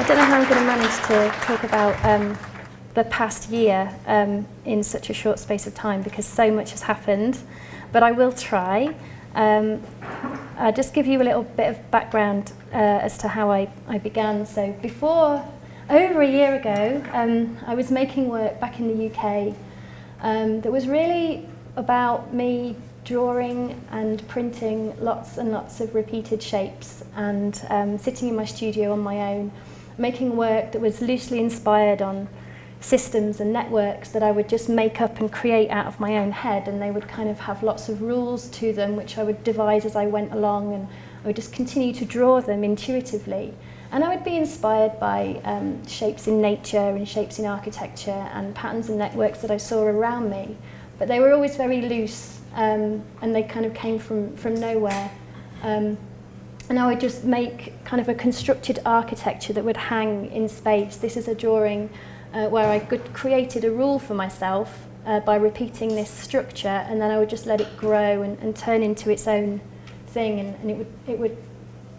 don't know how I'm going to manage to talk about the past year in such a short space of time, because so much has happened, but I will try. I'll just give you a little bit of background as to how I began. So over a year ago, I was making work back in the UK that was really about me drawing and printing lots and lots of repeated shapes and sitting in my studio on my own, making work that was loosely inspired on systems and networks that I would just make up and create out of my own head, and they would kind of have lots of rules to them which I would devise as I went along, and I would just continue to draw them intuitively. And I would be inspired by shapes in nature and shapes in architecture and patterns and networks that I saw around me, but they were always very loose and they kind of came from nowhere. And I would just make kind of a constructed architecture that would hang in space. This is a drawing where I created a rule for myself by repeating this structure, and then I would just let it grow and turn into its own thing, and it would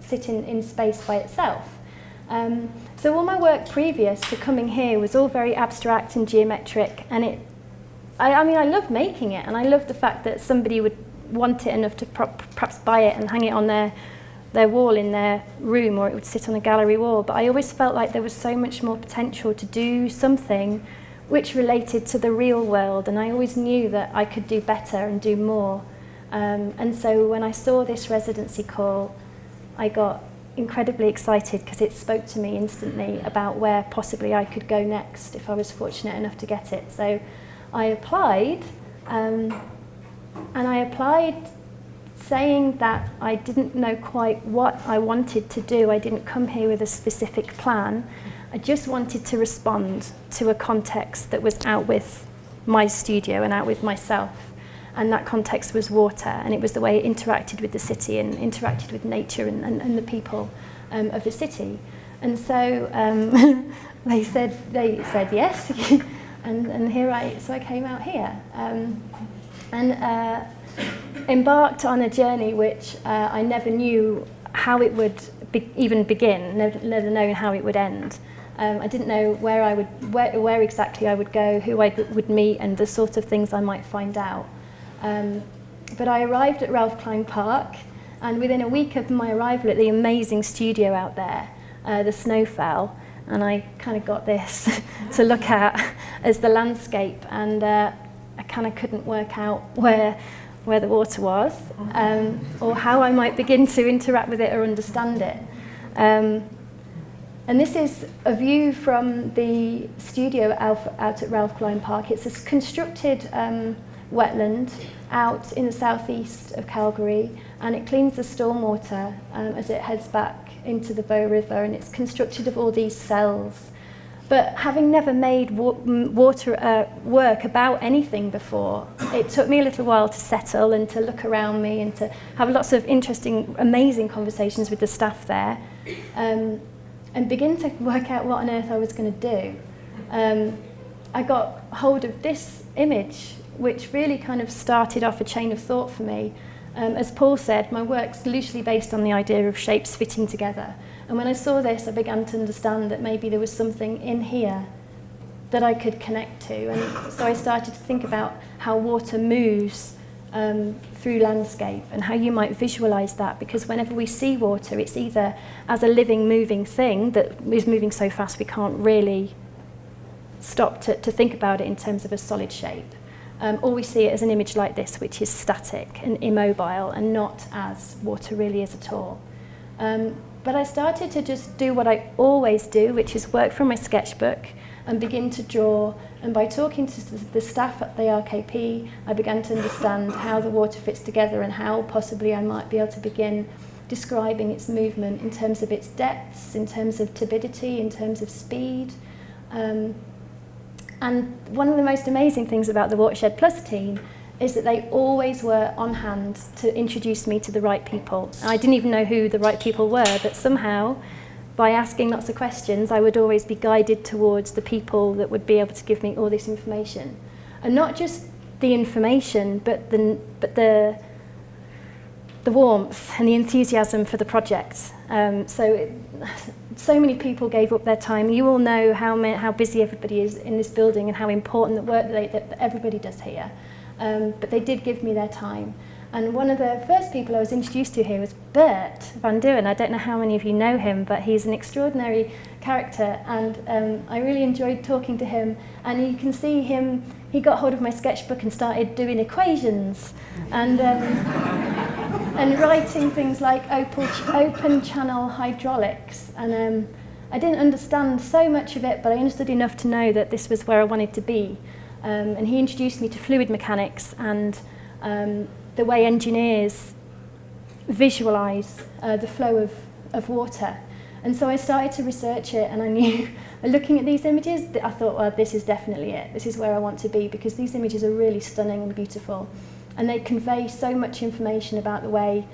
sit in space by itself. So all my work previous to coming here was all very abstract and geometric, and I mean, I love making it, and I love the fact that somebody would want it enough to perhaps buy it and hang it on their wall in their room, or it would sit on a gallery wall. But I always felt like there was so much more potential to do something which related to the real world, and I always knew that I could do better and do more. And so when I saw this residency call, I got incredibly excited because it spoke to me instantly about where possibly I could go next if I was fortunate enough to get it. So I applied, and I applied saying that I didn't know quite what I wanted to do. I didn't come here with a specific plan. I just wanted to respond to a context that was out with my studio and out with myself. And that context was water, and it was the way it interacted with the city and interacted with nature and the people of the city. And so they said yes, and so I came out here and embarked on a journey which I never knew how it would even begin, never known how it would end. I didn't know where exactly I would go, who I would meet, and the sort of things I might find out. But I arrived at Ralph Klein Park, and within a week of my arrival at the amazing studio out there, the snow fell, and I kind of got this to look at as the landscape, and I kind of couldn't work out where the water was, or how I might begin to interact with it or understand it. And this is a view from the studio out at Ralph Klein Park. It's a constructed wetland out in the southeast of Calgary, and it cleans the stormwater as it heads back into the Bow River, and it's constructed of all these cells. But having never made water work about anything before, it took me a little while to settle and to look around me and to have lots of interesting, amazing conversations with the staff there, and begin to work out what on earth I was going to do. I got hold of this image, which really kind of started off a chain of thought for me. As Paul said, my work's loosely based on the idea of shapes fitting together. And when I saw this, I began to understand that maybe there was something in here that I could connect to. And so I started to think about how water moves through landscape and how you might visualize that, because whenever we see water, it's either as a living, moving thing that is moving so fast we can't really stop to think about it in terms of a solid shape. Or we see it as an image like this, which is static and immobile and not as water really is at all. But I started to just do what I always do, which is work from my sketchbook and begin to draw. And by talking to the staff at the RKP, I began to understand how the water fits together and how possibly I might be able to begin describing its movement in terms of its depths, in terms of turbidity, in terms of speed. And one of the most amazing things about the Watershed Plus team is that they always were on hand to introduce me to the right people. I didn't even know who the right people were, but somehow, by asking lots of questions, I would always be guided towards the people that would be able to give me all this information. And not just the information, but the the warmth and the enthusiasm for the project. So many people gave up their time. You all know how busy everybody is in this building and how important the work that everybody does here. But they did give me their time. And one of the first people I was introduced to here was Bert van Duin. I don't know how many of you know him, but he's an extraordinary character, and I really enjoyed talking to him. And you can see him, he got hold of my sketchbook and started doing equations and writing things like open channel hydraulics. And I didn't understand so much of it, but I understood enough to know that this was where I wanted to be. And he introduced me to fluid mechanics and the way engineers visualise the flow of water. And so I started to research it, and I knew, looking at these images, I thought, well, this is definitely it. This is where I want to be, because these images are really stunning and beautiful. And they convey so much information about the way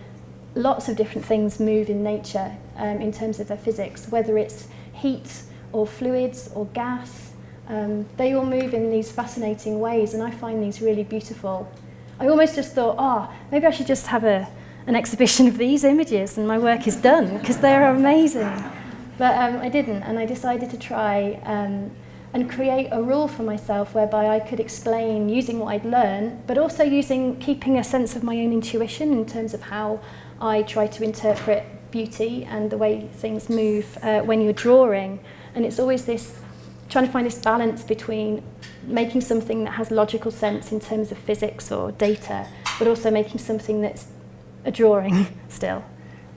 lots of different things move in nature in terms of their physics, whether it's heat or fluids or gas. They all move in these fascinating ways, and I find these really beautiful. I almost just thought, maybe I should just have an exhibition of these images and my work is done, because they're amazing. But I didn't, and I decided to try and create a rule for myself whereby I could explain using what I'd learned, but also keeping a sense of my own intuition in terms of how I try to interpret beauty and the way things move when you're drawing. And it's always this, trying to find this balance between making something that has logical sense in terms of physics or data, but also making something that's a drawing still,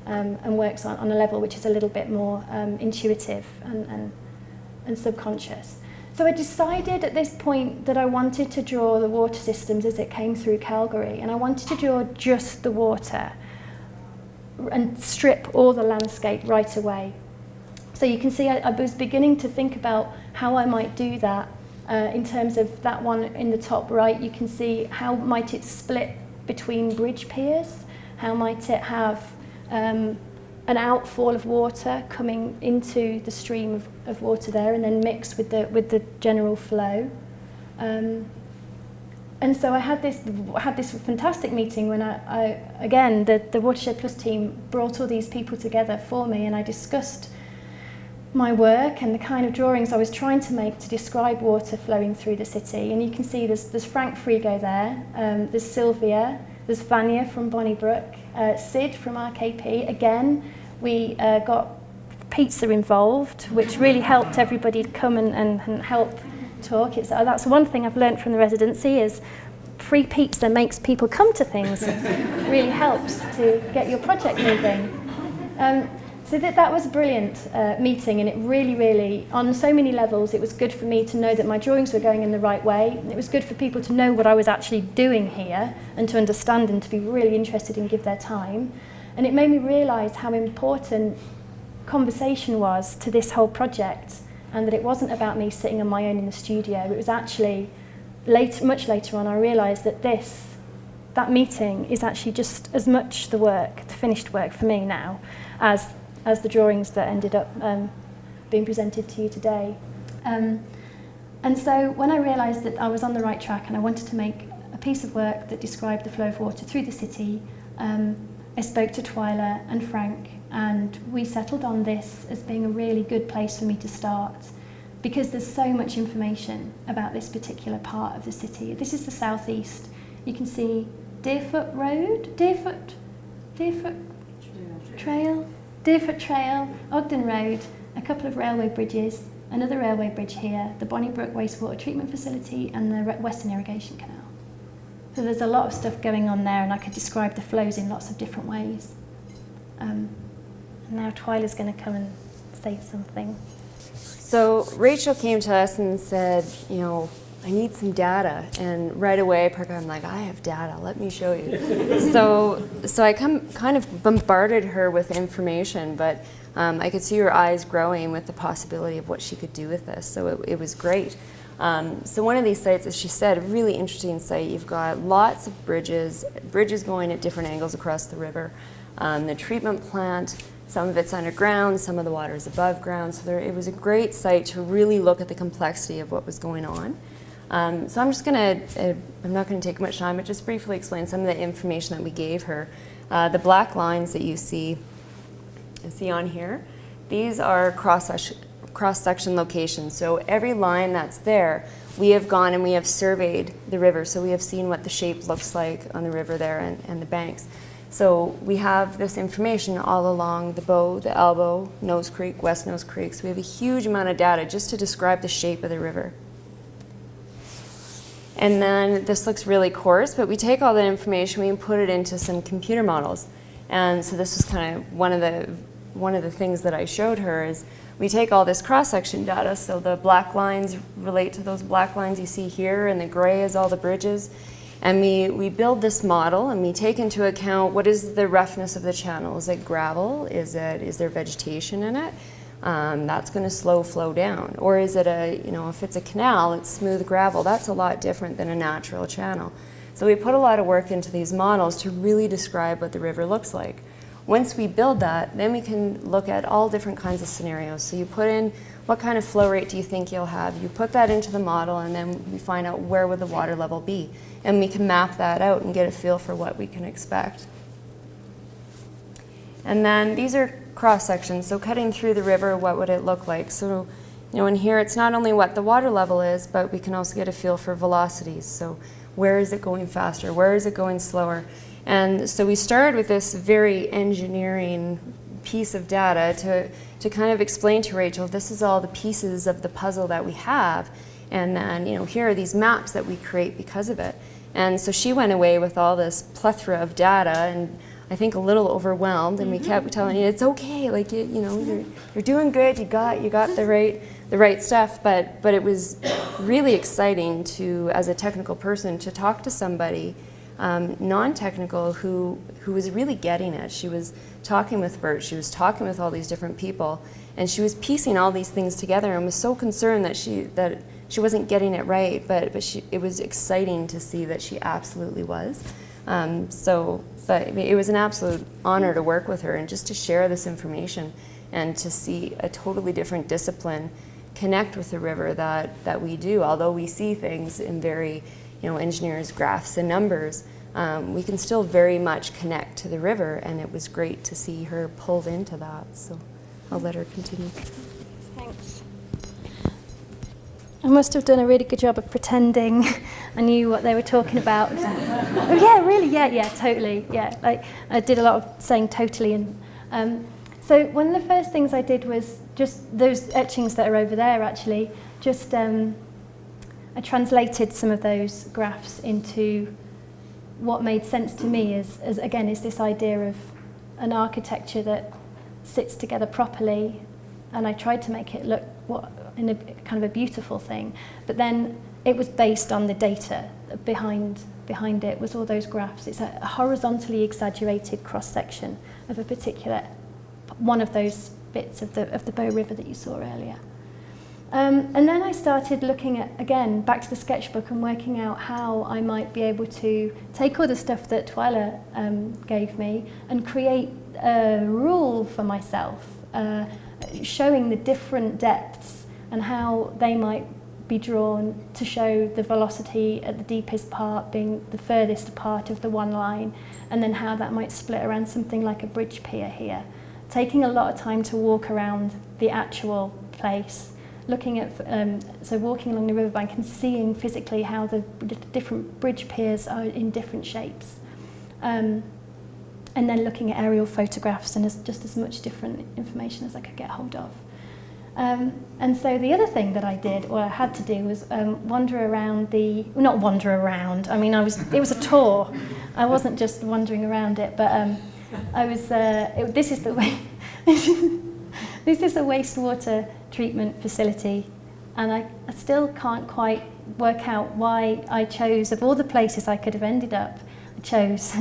and works on a level which is a little bit more intuitive and subconscious. So I decided at this point that I wanted to draw the water systems as it came through Calgary, and I wanted to draw just the water and strip all the landscape right away. So you can see I was beginning to think about how I might do that. In terms of that one in the top right, you can see how might it split between bridge piers, how might it have an outfall of water coming into the stream of water there and then mix with the general flow. And so I had this fantastic meeting when I again, the Watershed Plus team brought all these people together for me, and I discussed my work and the kind of drawings I was trying to make to describe water flowing through the city. And you can see there's Frank Frigo there, there's Sylvia, there's Vanya from Bonnybrook, Sid from RKP. Again, we got pizza involved, which really helped everybody come and help talk. That's one thing I've learned from the residency, is free pizza makes people come to things. It really helps to get your project moving. So that was a brilliant meeting, and it really, on so many levels, it was good for me to know that my drawings were going in the right way. It was good for people to know what I was actually doing here and to understand and to be really interested and give their time. And it made me realise how important conversation was to this whole project, and that it wasn't about me sitting on my own in the studio. It was actually, much later on, I realised that that meeting is actually just as much the finished work for me now, as the drawings that ended up being presented to you today. And so when I realised that I was on the right track and I wanted to make a piece of work that described the flow of water through the city, I spoke to Twyla and Frank, and we settled on this as being a really good place for me to start, because there's so much information about this particular part of the city. This is the southeast. You can see Deerfoot Trail, Ogden Road, a couple of railway bridges, another railway bridge here, the Bonnybrook Wastewater Treatment Facility, and the Western Irrigation Canal. So there's a lot of stuff going on there, and I could describe the flows in lots of different ways. And now Twyla's going to come and say something. So Rachel came to us and said, I need some data, and right away, Parker, I'm like, I have data, let me show you. so I kind of bombarded her with information, but I could see her eyes growing with the possibility of what she could do with this, so it was great. So one of these sites, as she said, a really interesting site. You've got lots of bridges going at different angles across the river. The treatment plant, some of it's underground, some of the water is above ground, so it was a great site to really look at the complexity of what was going on. So I'm not going to take much time, but just briefly explain some of the information that we gave her. The black lines that you see on here, these are cross-section locations. So every line that's there, we have gone and we have surveyed the river. So we have seen what the shape looks like on the river there and the banks. So we have this information all along the Bow, the Elbow, Nose Creek, West Nose Creek. So we have a huge amount of data just to describe the shape of the river. And then this looks really coarse, but we take all that information, we put it into some computer models. And so this was kind of one of the things that I showed her is we take all this cross-section data, so the black lines relate to those black lines you see here, and the gray is all the bridges. And we build this model, and we take into account what is the roughness of the channel. Is it gravel? Is there vegetation in it? That's going to slow flow down. Or is it if it's a canal, it's smooth gravel. That's a lot different than a natural channel. So we put a lot of work into these models to really describe what the river looks like. Once we build that, then we can look at all different kinds of scenarios. So you put in what kind of flow rate do you think you'll have? You put that into the model, and then we find out where would the water level be. And we can map that out and get a feel for what we can expect. And then these are cross sections. So cutting through the river, what would it look like? So, in here it's not only what the water level is, but we can also get a feel for velocities. So where is it going faster? Where is it going slower? And so we started with this very engineering piece of data to kind of explain to Rachel, this is all the pieces of the puzzle that we have. And then, here are these maps that we create because of it. And so she went away with all this plethora of data, and I think a little overwhelmed. And we kept telling you, it's okay, like you're doing good. You got the right stuff. But it was really exciting to, as a technical person, to talk to somebody non-technical who was really getting it. She was talking with Bert. She was talking with all these different people, and she was piecing all these things together, and was so concerned that she wasn't getting it right, but it was exciting to see that she absolutely was. But it was an absolute honor to work with her and just to share this information and to see a totally different discipline connect with the river that we do. Although we see things in very, engineers, graphs, and numbers, we can still very much connect to the river, and it was great to see her pulled into that. So I'll let her continue. Thanks. I must have done a really good job of pretending I knew what they were talking about. Oh yeah, really, yeah, totally, yeah. Like I did a lot of saying totally, and so one of the first things I did was just those etchings that are over there. Actually, just I translated some of those graphs into what made sense to me is this idea of an architecture that sits together properly, and I tried to make it look in a kind of a beautiful thing, but then it was based on the data behind it was all those graphs. It's a horizontally exaggerated cross section of a particular one of those bits of the Bow River that you saw earlier. And then I started looking at, again, back to the sketchbook and working out how I might be able to take all the stuff that Twyla gave me and create a rule for myself, showing the different depths and how they might be drawn to show the velocity at the deepest part being the furthest apart of the one line, and then how that might split around something like a bridge pier here. Taking a lot of time to walk around the actual place, looking at, walking along the riverbank and seeing physically how the different bridge piers are in different shapes. And then looking at aerial photographs and just as much different information as I could get hold of. And so the other thing that I did, or I had to do, was wander around not wander around, I mean, it was a tour. I wasn't just wandering around it, but this is a wastewater treatment facility, and I still can't quite work out why I chose, of all the places I could have ended up, I chose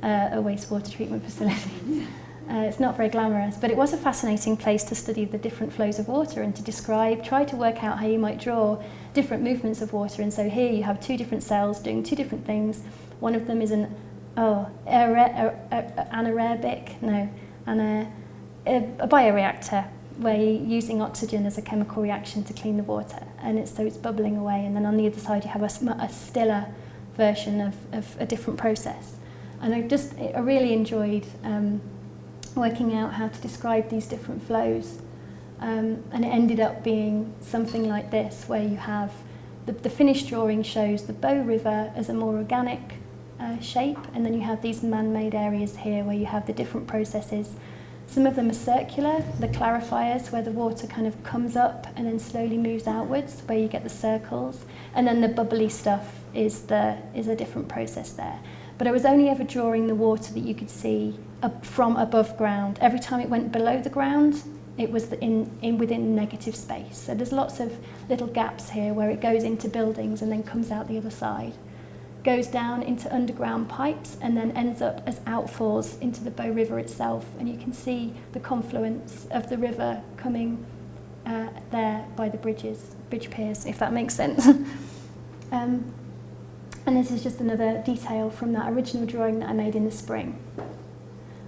a wastewater treatment facility. It's not very glamorous, but it was a fascinating place to study the different flows of water and to try to work out how you might draw different movements of water. And so here you have two different cells doing two different things. One of them is a bioreactor, where you're using oxygen as a chemical reaction to clean the water, and it's bubbling away. And then on the other side you have a stiller version of a different process. And I really enjoyed working out how to describe these different flows. And it ended up being something like this, where you have the finished drawing shows the Bow River as a more organic shape, and then you have these man-made areas here where you have the different processes. Some of them are circular, the clarifiers, where the water kind of comes up and then slowly moves outwards, where you get the circles, and then the bubbly stuff is a different process there. But I was only ever drawing the water that you could see from above ground. Every time it went below the ground, it was within negative space. So there's lots of little gaps here where it goes into buildings and then comes out the other side. Goes down into underground pipes and then ends up as outfalls into the Bow River itself. And you can see the confluence of the river coming there by the bridge piers, if that makes sense. And this is just another detail from that original drawing that I made in the spring.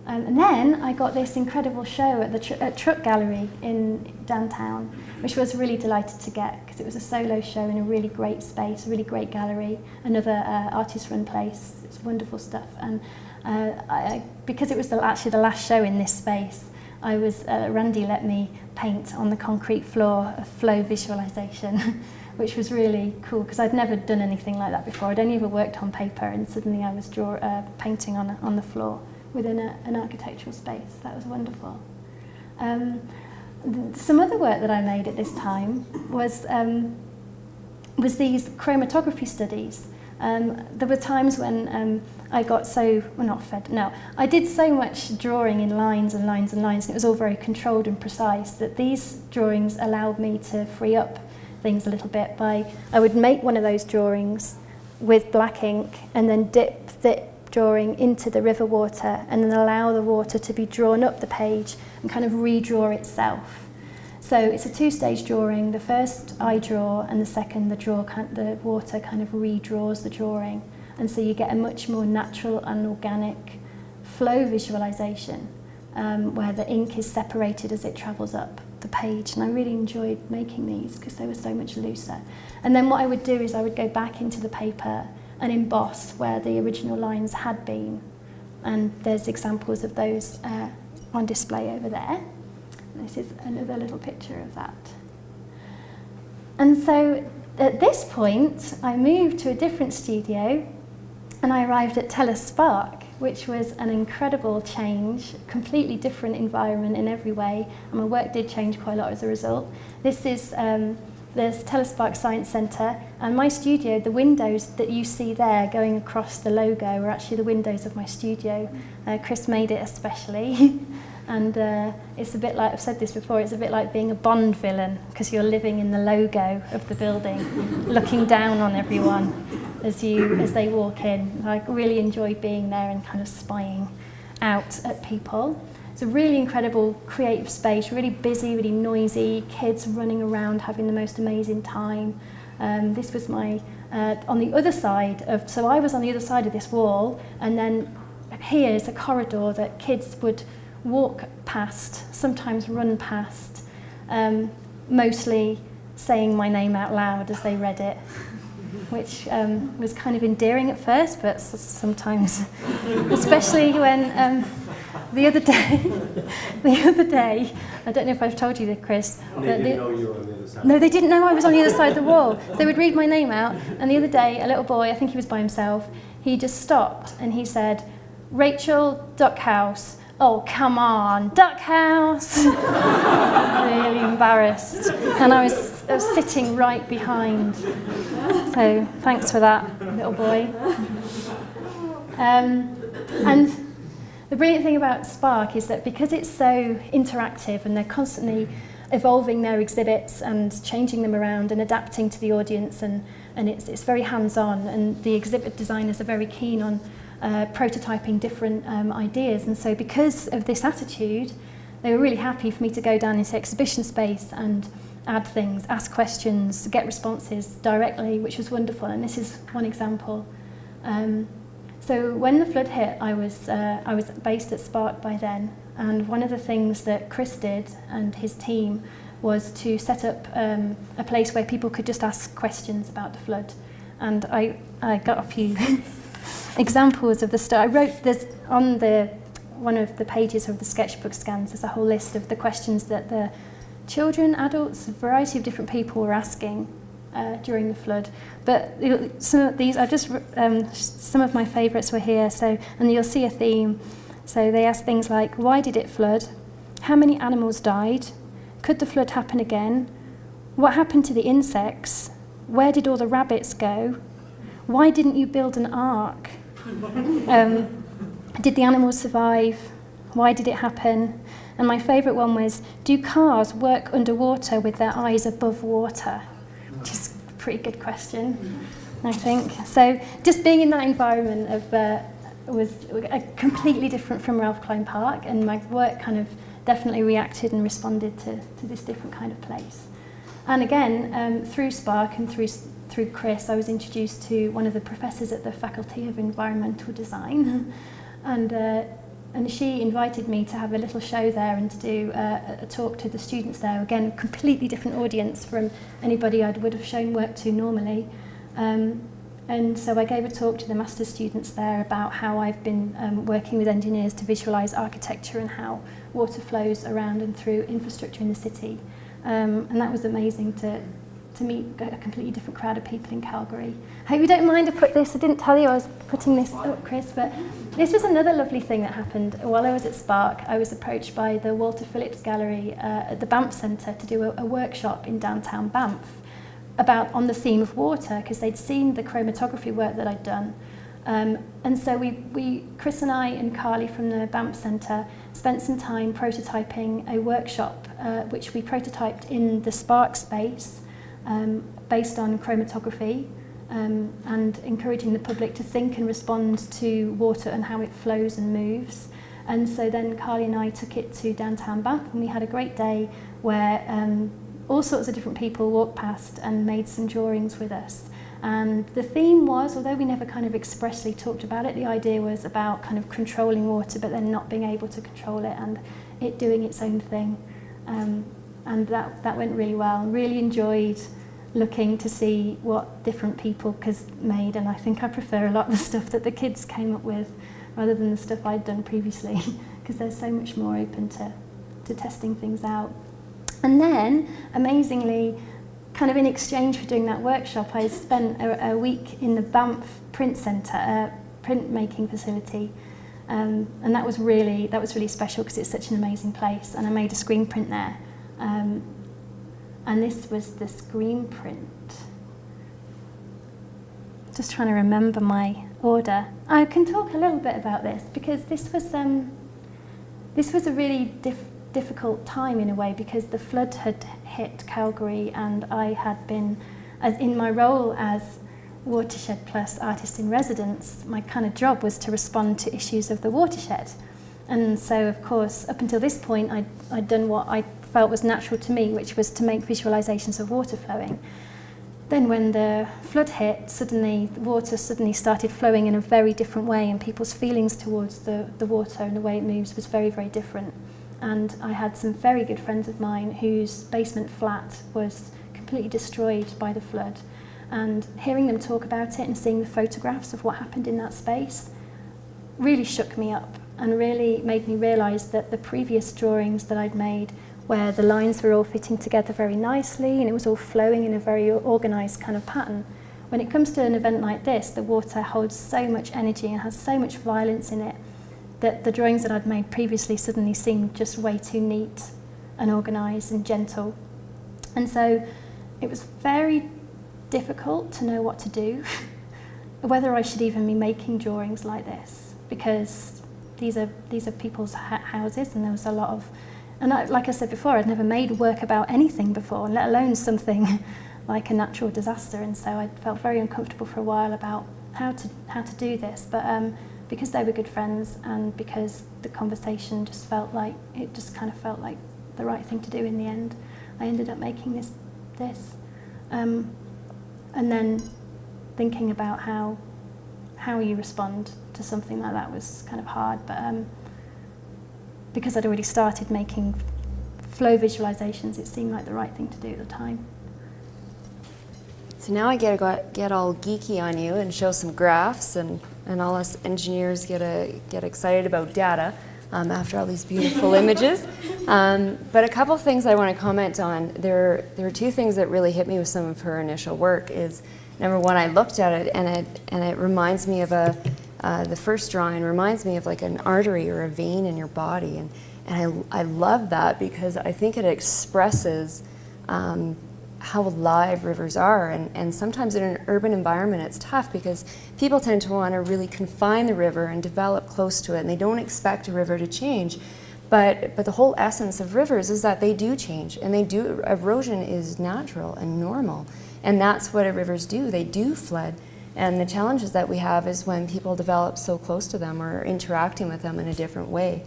And then I got this incredible show at the Truck Gallery in downtown, which I was really delighted to get, because it was a solo show in a really great space, a really great gallery, another artist-run place. It's wonderful stuff. And because it was actually the last show in this space, Randy let me paint on the concrete floor a flow visualization, which was really cool, because I'd never done anything like that before. I'd only ever worked on paper, and suddenly I was painting on the floor within an architectural space. That was wonderful. Some other work that I made at this time was these chromatography studies. There were times when I got I did so much drawing in lines and lines and lines, and it was all very controlled and precise, that these drawings allowed me to free up things a little bit. I would make one of those drawings with black ink and then dip the drawing into the river water and then allow the water to be drawn up the page and kind of redraw itself. So it's a two-stage drawing. The first I draw, and the second the water kind of redraws the drawing, and so you get a much more natural and organic flow visualization where the ink is separated as it travels up the page. And I really enjoyed making these because they were so much looser. And then what I would do is I would go back into the paper and emboss where the original lines had been. And there's examples of those on display over there. This is another little picture of that. And so at this point, I moved to a different studio and I arrived at Telespark, which was an incredible change, completely different environment in every way, and my work did change quite a lot as a result. This is the Telespark Science Centre, and my studio, the windows that you see there going across the logo are actually the windows of my studio. Chris made it especially. And it's a bit like, I've said this before, it's a bit like being a Bond villain, because you're living in the logo of the building, looking down on everyone as they walk in. I really enjoy being there and kind of spying out at people. It's a really incredible creative space, really busy, really noisy, kids running around having the most amazing time. This was my, on the other side of, so I was on the other side of this wall, and then here is a corridor that kids would walk past, sometimes run past, mostly saying my name out loud as they read it, which was kind of endearing at first, but sometimes, especially when the other day, I don't know if I've told you this, Chris. They didn't know you were on the other side. No, they didn't know I was on the other side of the wall. They would read my name out, and the other day, a little boy, I think he was by himself, he just stopped and he said, "Rachel, Duckhouse." "Oh, come on, Duckhouse." Really embarrassed. And I was sitting right behind. So thanks for that, little boy. And the brilliant thing about Spark is that because it's so interactive and they're constantly evolving their exhibits and changing them around and adapting to the audience, and it's very hands-on, and the exhibit designers are very keen on prototyping different ideas. And so because of this attitude, they were really happy for me to go down into exhibition space and add things, ask questions, get responses directly, which was wonderful. And this is one example. So when the flood hit, I was based at Spark by then, and one of the things that Chris did and his team was to set up a place where people could just ask questions about the flood. And I got a few examples of the stuff. I wrote this on one of the pages of the sketchbook scans. There's a whole list of the questions that the children, adults, a variety of different people were asking during the flood. But some of these, some of my favourites were here. So, and you'll see a theme. So they asked things like, why did it flood? How many animals died? Could the flood happen again? What happened to the insects? Where did all the rabbits go? Why didn't you build an ark? Did the animals survive? Why did it happen? And my favourite one was, do cars work underwater with their eyes above water? Which is a pretty good question, I think. So just being in that environment was completely different from Ralph Klein Park, and my work kind of definitely reacted and responded to this different kind of place. And again, through Spark and through Chris, I was introduced to one of the professors at the Faculty of Environmental Design, and she invited me to have a little show there and to do a talk to the students there. Again, completely different audience from anybody I would have shown work to normally. And so I gave a talk to the master's students there about how I've been working with engineers to visualise architecture and how water flows around and through infrastructure in the city. And that was amazing to meet a completely different crowd of people in Calgary. I hope you don't mind I put this. I didn't tell you I was putting this up, Chris, but this was another lovely thing that happened. While I was at Spark, I was approached by the Walter Phillips Gallery at the Banff Centre to do a workshop in downtown Banff on the theme of water, because they'd seen the chromatography work that I'd done. And so Chris and I and Carly from the Banff Centre spent some time prototyping a workshop which we prototyped in the Spark space based on chromatography and encouraging the public to think and respond to water and how it flows and moves. And so then Carly and I took it to downtown Banff, and we had a great day where all sorts of different people walked past and made some drawings with us. And the theme was, although we never kind of expressly talked about it, the idea was about kind of controlling water but then not being able to control it and it doing its own thing. And that went really well. Really enjoyed looking to see what different people made, and I think I prefer a lot of the stuff that the kids came up with rather than the stuff I'd done previously, because they're so much more open to testing things out. And then, amazingly, kind of in exchange for doing that workshop, I spent a week in the Banff Print Centre, a printmaking facility, and that was really special because it's such an amazing place. And I made a screen print there, and this was the screen print. Just trying to remember my order. I can talk a little bit about this because this was a really difficult time in a way, because the flood had hit Calgary and I had been, as in my role as Watershed Plus artist in residence, my kind of job was to respond to issues of the watershed. And so of course up until this point I'd done what I felt was natural to me, which was to make visualizations of water flowing. Then when the flood hit, the water suddenly started flowing in a very different way, and people's feelings towards the water and the way it moves was very, very different. And I had some very good friends of mine whose basement flat was completely destroyed by the flood. And hearing them talk about it and seeing the photographs of what happened in that space really shook me up and really made me realise that the previous drawings that I'd made, where the lines were all fitting together very nicely and it was all flowing in a very organised kind of pattern, when it comes to an event like this, the water holds so much energy and has so much violence in it that the drawings that I'd made previously suddenly seemed just way too neat and organised and gentle. And so it was very difficult to know what to do, whether I should even be making drawings like this, because these are people's houses, and there was a lot of, and like I said before, I'd never made work about anything before, let alone something like a natural disaster, and so I felt very uncomfortable for a while about how to do this. But because they were good friends and because the conversation just felt like the right thing to do in the end, I ended up making this. And then thinking about how you respond to something like that was kind of hard, but because I'd already started making flow visualizations, it seemed like the right thing to do at the time. So now I get all geeky on you and show some graphs, and all us engineers get excited about data after all these beautiful images. But a couple things I want to comment on. There are two things that really hit me with some of her initial work. Is number one, I looked at it and it reminds me of the first drawing reminds me of like an artery or a vein in your body, and I love that because I think it expresses how alive rivers are, and sometimes in an urban environment it's tough because people tend to want to really confine the river and develop close to it, and they don't expect a river to change. But the whole essence of rivers is that they do change, and erosion is natural and normal, and that's what rivers do. They do flood, and the challenges that we have is when people develop so close to them or interacting with them in a different way.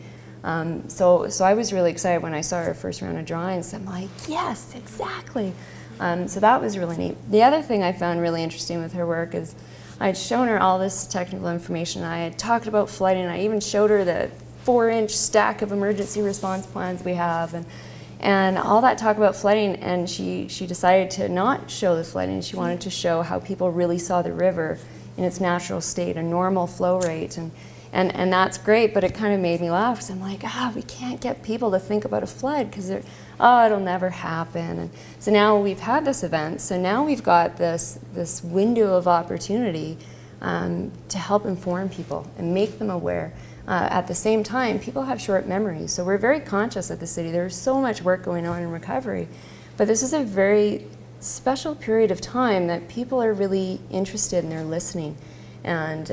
So I was really excited when I saw her first round of drawings. I'm like, yes, exactly. So that was really neat. The other thing I found really interesting with her work is I had shown her all this technical information. I had talked about flooding. I even showed her the 4-inch stack of emergency response plans we have, and all that talk about flooding, and she decided to not show the flooding. She wanted to show how people really saw the river in its natural state, a normal flow rate, and that's great, but it kind of made me laugh because I'm like, we can't get people to think about a flood because it'll never happen. And so now we've had this event, so now we've got this window of opportunity to help inform people and make them aware. At the same time, people have short memories, so we're very conscious at the city. There's so much work going on in recovery, but this is a very special period of time that people are really interested and they're listening, and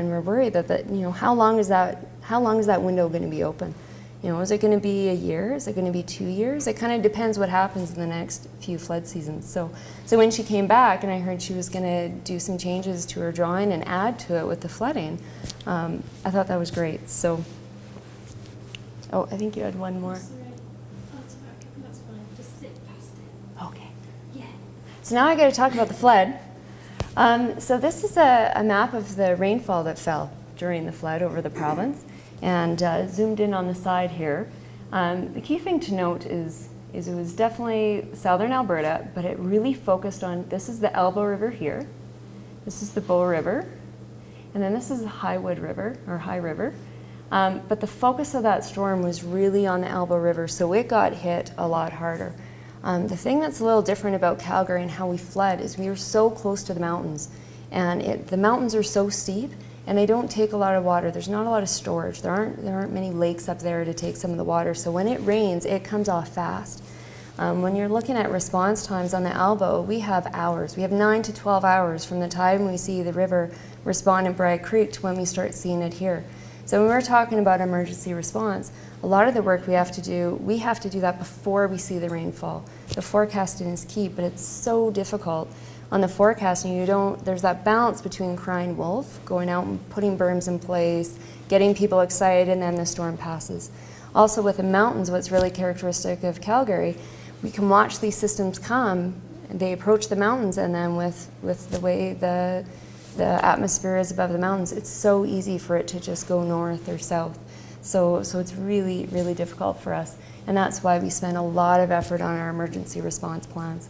we're worried that how long is that window going to be open? Is it going to be a year? Is it going to be 2 years? It kind of depends what happens in the next few flood seasons. So when she came back and I heard she was going to do some changes to her drawing and add to it with the flooding, I thought that was great. So, I think you had one more. Sorry. That's fine. Just sit past it. Okay. Yeah. So now I got to talk about the flood. So this is a map of the rainfall that fell during the flood over the province, and zoomed in on the side here. The key thing to note is it was definitely southern Alberta, but it really focused on, this is the Elbow River here, this is the Bow River, and then this is the Highwood River, or High River. But the focus of that storm was really on the Elbow River, so it got hit a lot harder. The thing that's a little different about Calgary and how we flood is we are so close to the mountains, and the mountains are so steep, and they don't take a lot of water. There's not a lot of storage. There aren't many lakes up there to take some of the water. So when it rains, it comes off fast. When you're looking at response times on the Elbow, we have hours. We have 9 to 12 hours from the time we see the river respond in Bry Creek to when we start seeing it here. So when we're talking about emergency response, a lot of the work we have to do that before we see the rainfall. The forecasting is key, but it's so difficult. On the forecasting, there's that balance between crying wolf, going out and putting berms in place, getting people excited, and then the storm passes. Also with the mountains, what's really characteristic of Calgary, we can watch these systems come, and they approach the mountains, and then with the way the atmosphere is above the mountains, it's so easy for it to just go north or south. So it's really, really difficult for us, and that's why we spend a lot of effort on our emergency response plans.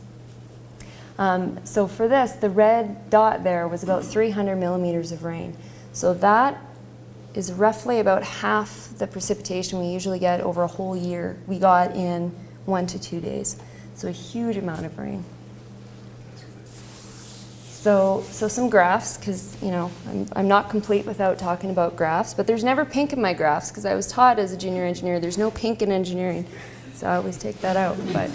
So for this, the red dot there was about 300 millimeters of rain. So that is roughly about half the precipitation we usually get over a whole year. We got in 1 to 2 days. So a huge amount of rain. So some graphs, because I'm not complete without talking about graphs, but there's never pink in my graphs because I was taught as a junior engineer there's no pink in engineering. So I always take that out. But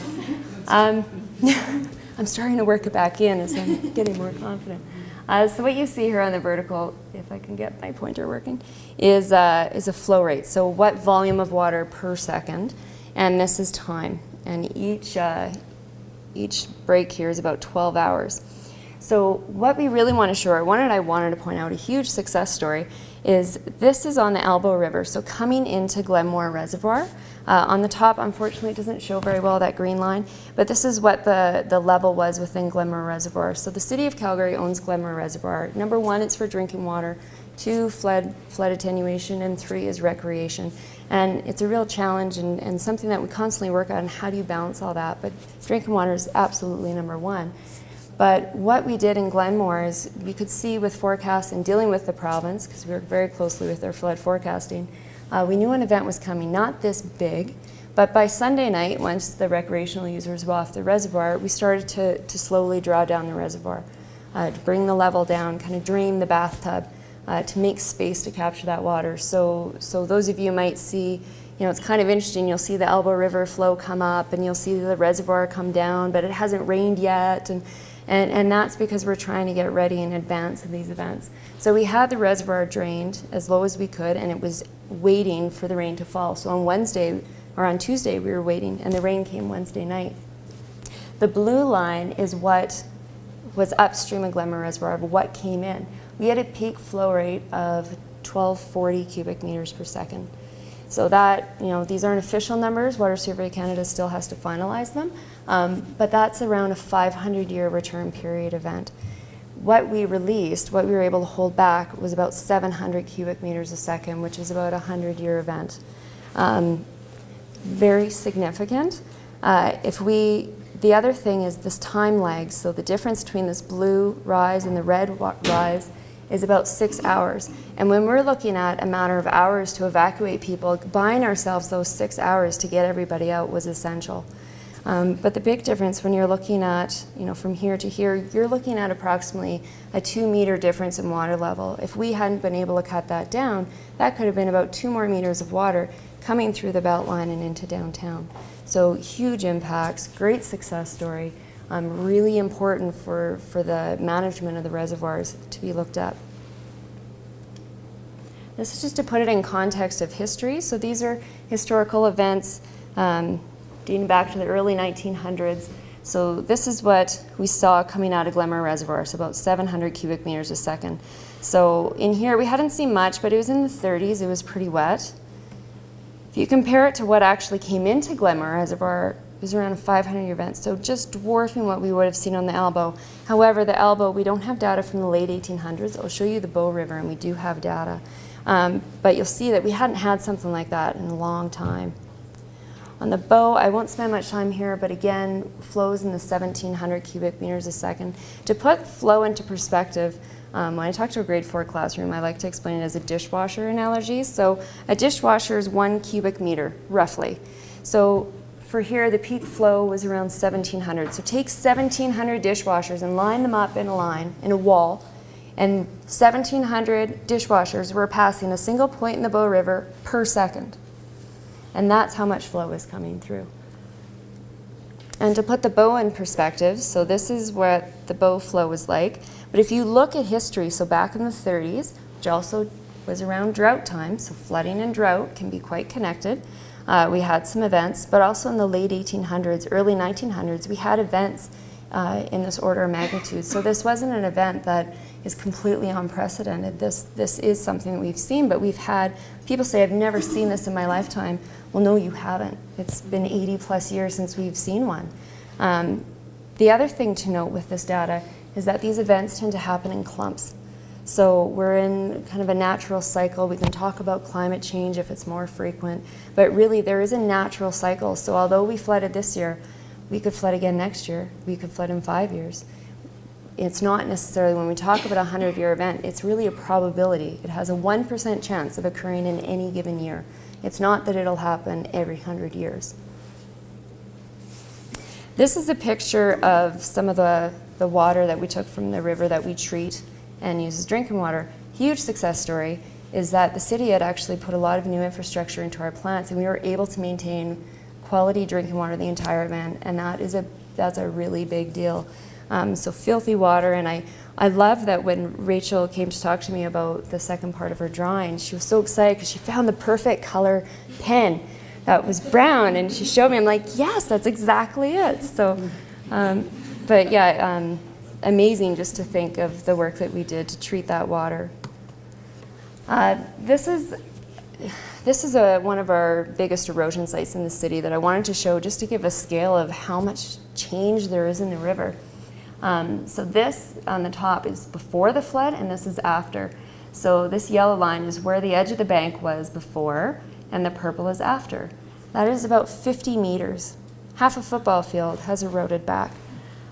I'm starting to work it back in as I'm getting more confident. So what you see here on the vertical, if I can get my pointer working, is a flow rate. So what volume of water per second, and this is time. And each break here is about 12 hours. So what we really want to show, or I wanted to point out a huge success story, is this is on the Elbow River, so coming into Glenmore Reservoir. On the top, unfortunately, it doesn't show very well, that green line, but this is what the level was within Glenmore Reservoir. So the City of Calgary owns Glenmore Reservoir. Number 1, it's for drinking water. 2, flood attenuation, and 3 is recreation. And it's a real challenge and something that we constantly work on, how do you balance all that? But drinking water is absolutely number 1. But what we did in Glenmore is we could see with forecasts and dealing with the province, because we work very closely with their flood forecasting, we knew an event was coming, not this big, but by Sunday night, once the recreational users were off the reservoir, we started to slowly draw down the reservoir, to bring the level down, kind of drain the bathtub, to make space to capture that water. So those of you might see, it's kind of interesting, you'll see the Elbow River flow come up and you'll see the reservoir come down, but it hasn't rained yet. And that's because we're trying to get ready in advance of these events. So we had the reservoir drained as low as we could, and it was waiting for the rain to fall. So on Wednesday, or on Tuesday, we were waiting, and the rain came Wednesday night. The blue line is what was upstream of Glenmore Reservoir, of what came in. We had a peak flow rate of 1240 cubic meters per second. So that, these aren't official numbers. Water Survey Canada still has to finalize them. But that's around a 500-year return period event. What we released, what we were able to hold back, was about 700 cubic meters a second, which is about a 100-year event. Very significant. The other thing is this time lag. So the difference between this blue rise and the red rise is about 6 hours. And when we're looking at a matter of hours to evacuate people, buying ourselves those 6 hours to get everybody out was essential. But the big difference when you're looking at, from here to here, you're looking at approximately a 2-meter difference in water level. If we hadn't been able to cut that down, that could have been about 2 more meters of water coming through the Beltline and into downtown. So huge impacts, great success story, really important for the management of the reservoirs to be looked at. This is just to put it in context of history. So these are historical events dating back to the early 1900s. So this is what we saw coming out of Glenmore Reservoir, so about 700 cubic meters a second. So in here, we hadn't seen much, but it was in the 30s. It was pretty wet. If you compare it to what actually came into Glenmore Reservoir, it was around a 500-year event, so just dwarfing what we would have seen on the Elbow. However, the Elbow, we don't have data from the late 1800s. I'll show you the Bow River, and we do have data. But you'll see that we hadn't had something like that in a long time. On the Bow, I won't spend much time here, but again, flows in the 1,700 cubic meters a second. To put flow into perspective, when I talk to a grade 4 classroom, I like to explain it as a dishwasher analogy. So a dishwasher is 1 cubic meter, roughly. So for here, the peak flow was around 1,700. So take 1,700 dishwashers and line them up in a line, in a wall, and 1,700 dishwashers were passing a single point in the Bow River per second. And that's how much flow is coming through. And to put the Bow in perspective, so this is what the Bow flow was like. But if you look at history, so back in the 30s, which also was around drought time, so flooding and drought can be quite connected. We had some events, but also in the late 1800s, early 1900s, we had events in this order of magnitude. So this wasn't an event that is completely unprecedented. This is something that we've seen, but we've had, people say, I've never seen this in my lifetime. Well, no, you haven't. It's been 80 plus years since we've seen one. The other thing to note with this data is that these events tend to happen in clumps. So we're in kind of a natural cycle. We can talk about climate change if it's more frequent, but really there is a natural cycle. So although we flooded this year, we could flood again next year. We could flood in 5 years. It's not necessarily, when we talk about a 100-year event, it's really a probability. It has a 1% chance of occurring in any given year. It's not that it'll happen every 100 years. This is a picture of some of the water that we took from the river that we treat and use as drinking water. Huge success story is that the city had actually put a lot of new infrastructure into our plants, and we were able to maintain quality drinking water the entire event, and that's a really big deal. So filthy water, and I love that when Rachel came to talk to me about the second part of her drawing, she was so excited because she found the perfect color pen that was brown, and she showed me. I'm like, yes, that's exactly it. So, but yeah, amazing just to think of the work that we did to treat that water. This is one of our biggest erosion sites in the city that I wanted to show just to give a scale of how much change there is in the river. So this on the top is before the flood, and this is after. So this yellow line is where the edge of the bank was before, and the purple is after. That is about 50 meters. Half a football field has eroded back.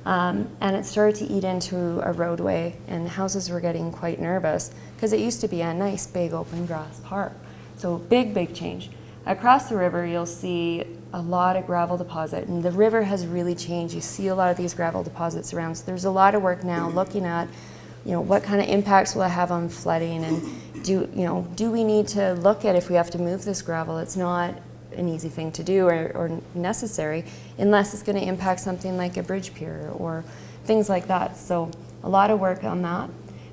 And it started to eat into a roadway, and houses were getting quite nervous because it used to be a nice big open grass park. So big change. Across the river you'll see a lot of gravel deposit, and the river has really changed. You see a lot of these gravel deposits around. So there's a lot of work now looking at, what kind of impacts will it have on flooding, and do we need to look at if we have to move this gravel? It's not an easy thing to do or necessary unless it's going to impact something like a bridge pier or things like that. So a lot of work on that.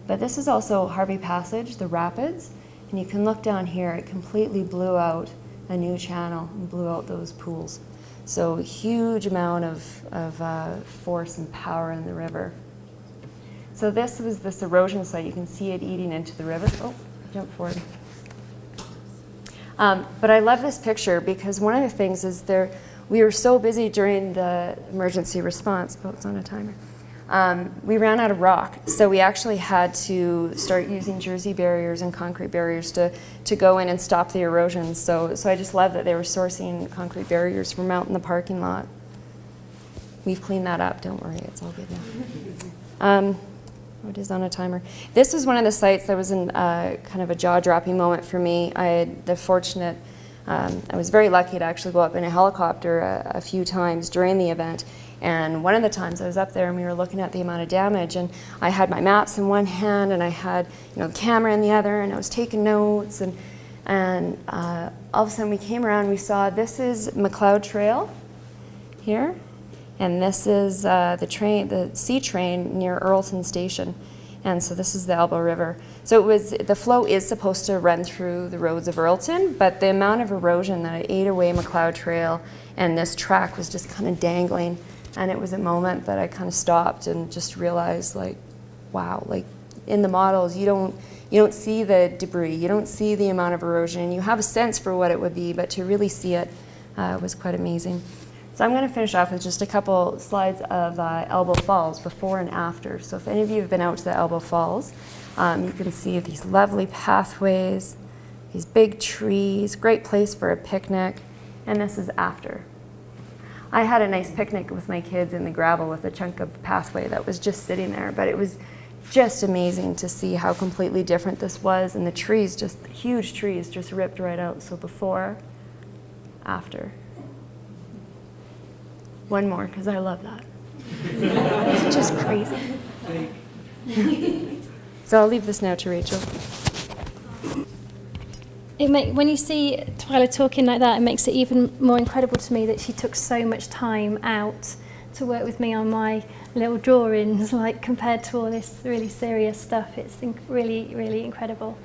But this is also Harvey Passage, the rapids, and you can look down here. It completely blew out a new channel and blew out those pools. So huge amount of force and power in the river. So this was this erosion site. You can see it eating into the river. Oh, jump forward. But I love this picture because one of the things is we were so busy during the emergency response. Oh, it's on a timer. We ran out of rock, so we actually had to start using jersey barriers and concrete barriers to go in and stop the erosion. So I just love that they were sourcing concrete barriers from out in the parking lot. We've cleaned that up, don't worry, it's all good now. It is on a timer. This was one of the sites that was in kind of a jaw-dropping moment for me. I had the fortunate, I was very lucky to actually go up in a helicopter a few times during the event. And one of the times I was up there and we were looking at the amount of damage, and I had my maps in one hand and I had the camera in the other, and I was taking notes, and all of a sudden we came around and we saw this is McLeod Trail here. And this is the C train near Earlton Station. And so this is the Elbow River. So the flow is supposed to run through the roads of Earlton, but the amount of erosion that it ate away McLeod Trail, and this track was just kind of dangling. And it was a moment that I kind of stopped and just realized, like, wow, like in the models, you don't see the debris, you don't see the amount of erosion. You have a sense for what it would be, but to really see it was quite amazing. So I'm going to finish off with just a couple slides of Elbow Falls, before and after. So if any of you have been out to the Elbow Falls, you can see these lovely pathways, these big trees, great place for a picnic, and this is after. I had a nice picnic with my kids in the gravel with a chunk of pathway that was just sitting there, but it was just amazing to see how completely different this was, and the trees, just huge trees, just ripped right out. So before, after. One more, because I love that. It's just crazy. So I'll leave this now to Rachel. When you see Twyla talking like that, it makes it even more incredible to me that she took so much time out to work with me on my little drawings, like compared to all this really serious stuff. It's really, really incredible.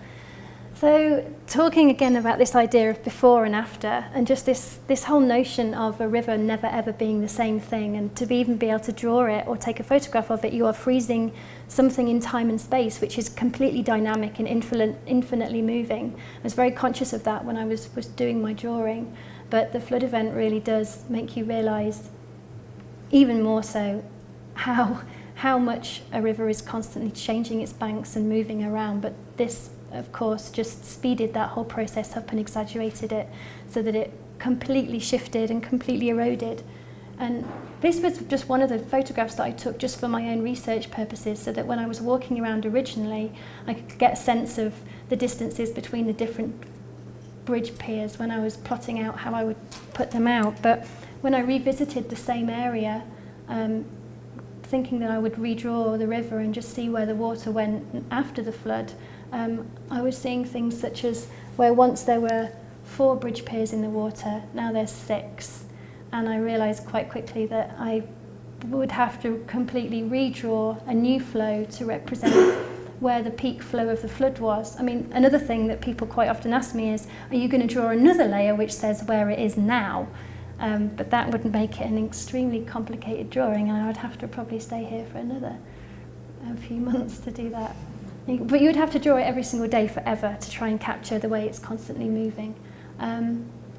So talking again about this idea of before and after, and just this whole notion of a river never ever being the same thing, and to even be able to draw it or take a photograph of it, you are freezing something in time and space which is completely dynamic and infinitely moving. I was very conscious of that when I was doing my drawing, but the flood event really does make you realise even more so how much a river is constantly changing its banks and moving around. But this, of course, just speeded that whole process up and exaggerated it so that it completely shifted and completely eroded. And this was just one of the photographs that I took just for my own research purposes, so that when I was walking around originally, I could get a sense of the distances between the different bridge piers when I was plotting out how I would put them out. But when I revisited the same area, thinking that I would redraw the river and just see where the water went after the flood, I was seeing things such as where once there were 4 bridge piers in the water, now there's 6. And I realised quite quickly that I would have to completely redraw a new flow to represent where the peak flow of the flood was. I mean, another thing that people quite often ask me is, are you going to draw another layer which says where it is now? But that would make it an extremely complicated drawing, and I would have to probably stay here for a few months to do that. But you would have to draw it every single day forever to try and capture the way it's constantly moving.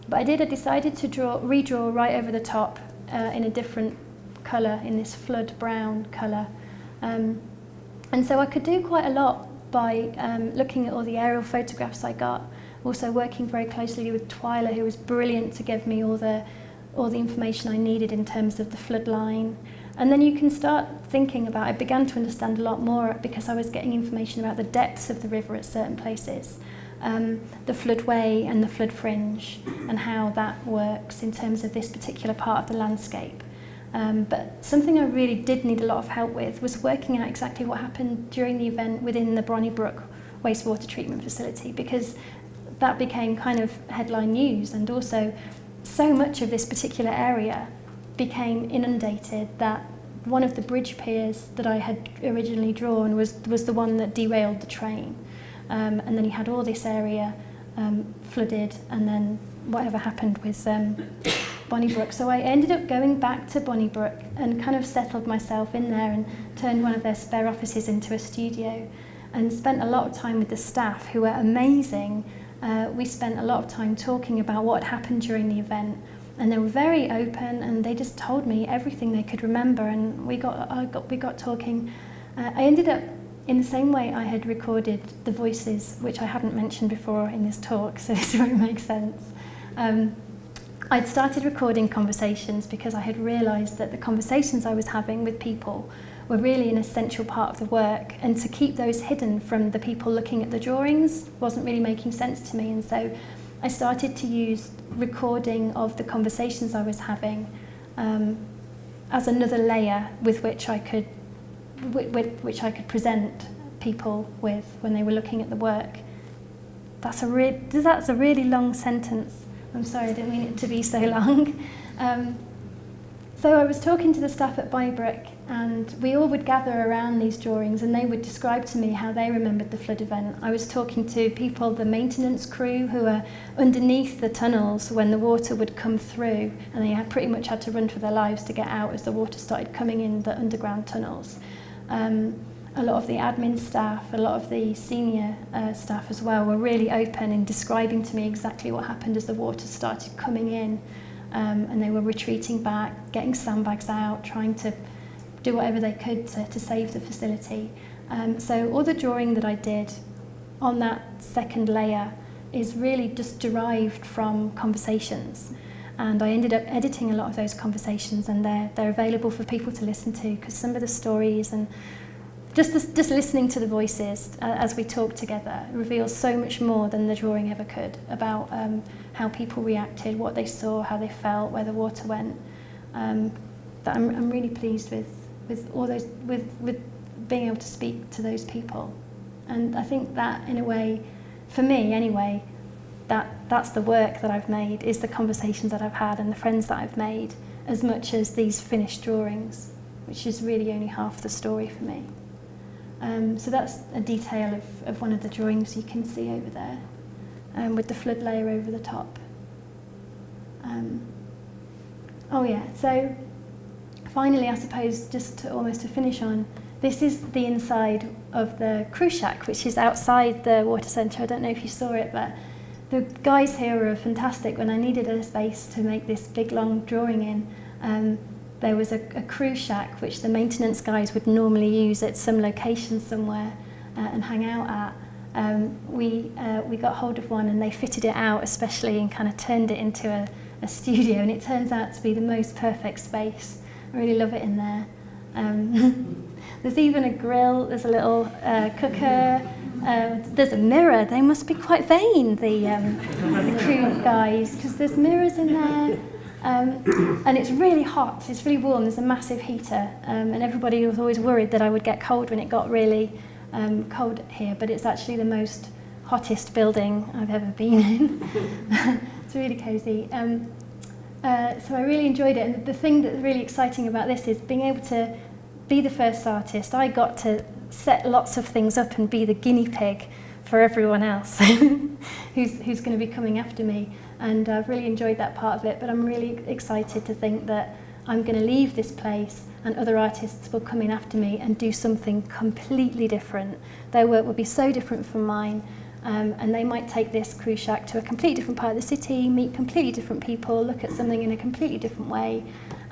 But I decided to redraw right over the top in a different colour, in this flood brown colour. And so I could do quite a lot by looking at all the aerial photographs I got, also working very closely with Twyla, who was brilliant to give me all the information I needed in terms of the flood line. And then you can start thinking about, I began to understand a lot more because I was getting information about the depths of the river at certain places, the floodway and the flood fringe, and how that works in terms of this particular part of the landscape. But something I really did need a lot of help with was working out exactly what happened during the event within the Bronnybrook wastewater treatment facility, because that became kind of headline news, and also so much of this particular area became inundated that one of the bridge piers that I had originally drawn was the one that derailed the train. And then you had all this area flooded, and then whatever happened with Bonnybrook. So I ended up going back to Bonnybrook and kind of settled myself in there and turned one of their spare offices into a studio, and spent a lot of time with the staff, who were amazing. We spent a lot of time talking about what had happened during the event, and they were very open, and they just told me everything they could remember, and we got talking. I ended up, in the same way I had recorded the voices, which I haven't mentioned before in this talk, so this won't make sense. I'd started recording conversations because I had realised that the conversations I was having with people were really an essential part of the work, and to keep those hidden from the people looking at the drawings wasn't really making sense to me. And so I started to use recording of the conversations I was having as another layer with which I could present people with when they were looking at the work. That's a really long sentence. I'm sorry, I didn't mean it to be so long. So I was talking to the staff at Bonnybrook, and we all would gather around these drawings, and they would describe to me how they remembered the flood event. I was talking to people, the maintenance crew, who were underneath the tunnels when the water would come through, and they pretty much had to run for their lives to get out as the water started coming in the underground tunnels. A lot of the admin staff, a lot of the senior staff as well, were really open in describing to me exactly what happened as the water started coming in. And they were retreating back, getting sandbags out, trying to do whatever they could to save the facility. So all the drawing that I did on that second layer is really just derived from conversations. And I ended up editing a lot of those conversations, and they're available for people to listen to, because some of the stories and just listening to the voices as we talk together reveals so much more than the drawing ever could about how people reacted, what they saw, how they felt, where the water went. That I'm really pleased with all those, with being able to speak to those people. And I think that, in a way, for me anyway, that's the work that I've made, is the conversations that I've had and the friends that I've made, as much as these finished drawings, which is really only half the story for me. So that's a detail of one of the drawings you can see over there, with the flood layer over the top. Oh yeah, so finally, I suppose, just to almost to finish on, this is the inside of the crew shack, which is outside the water centre. I don't know if you saw it, but the guys here were fantastic. When I needed a space to make this big long drawing in, there was a crew shack which the maintenance guys would normally use at some location somewhere and hang out at. We got hold of one, and they fitted it out especially and kind of turned it into a studio, and it turns out to be the most perfect space. I really love it in there. There's even a grill, there's a little cooker, there's a mirror. They must be quite vain, the crew guys, because there's mirrors in there. And it's really hot, it's really warm, there's a massive heater, and everybody was always worried that I would get cold when it got really cold here, but it's actually the most hottest building I've ever been in. It's really cosy. So I really enjoyed it, and the thing that's really exciting about this is being able to be the first artist. I got to set lots of things up and be the guinea pig for everyone else who's going to be coming after me. And I've really enjoyed that part of it, but I'm really excited to think that I'm going to leave this place and other artists will come in after me and do something completely different. Their work will be so different from mine, and they might take this crew shack to a completely different part of the city, meet completely different people, look at something in a completely different way.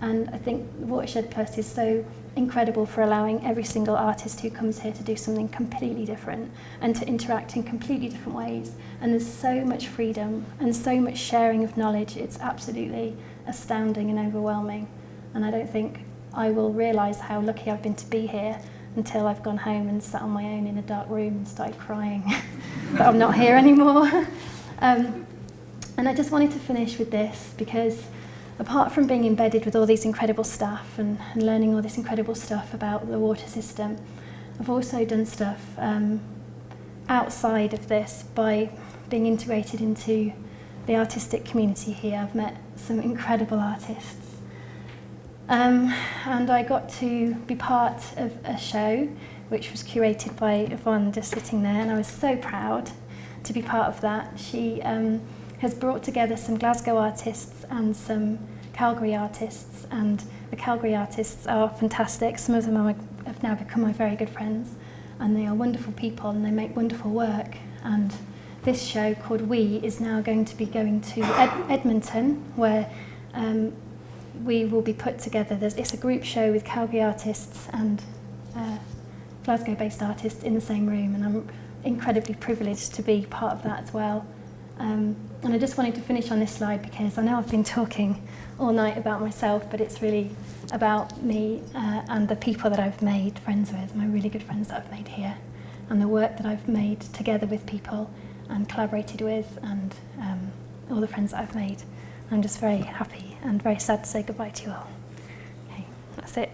And I think Watershed Plus is so incredible for allowing every single artist who comes here to do something completely different and to interact in completely different ways. And there's so much freedom and so much sharing of knowledge. It's absolutely astounding and overwhelming. And I don't think I will realise how lucky I've been to be here until I've gone home and sat on my own in a dark room and started crying that I'm not here anymore. And I just wanted to finish with this because apart from being embedded with all these incredible staff and learning all this incredible stuff about the water system, I've also done stuff outside of this by being integrated into the artistic community here. I've met some incredible artists. And I got to be part of a show which was curated by Yvonne, just sitting there, and I was so proud to be part of that. She has brought together some Glasgow artists and some Calgary artists, and the Calgary artists are fantastic. Some of them have now become my very good friends, and they are wonderful people and they make wonderful work. And this show called We is now going to be going to Edmonton, where we will be put together. It's a group show with Calgary artists and Glasgow-based artists in the same room, and I'm incredibly privileged to be part of that as well. And I just wanted to finish on this slide because I know I've been talking all night about myself, but it's really about me and the people that I've made friends with, my really good friends that I've made here, and the work that I've made together with people and collaborated with, and all the friends that I've made. I'm just very happy and very sad to say goodbye to you all. Okay, that's it.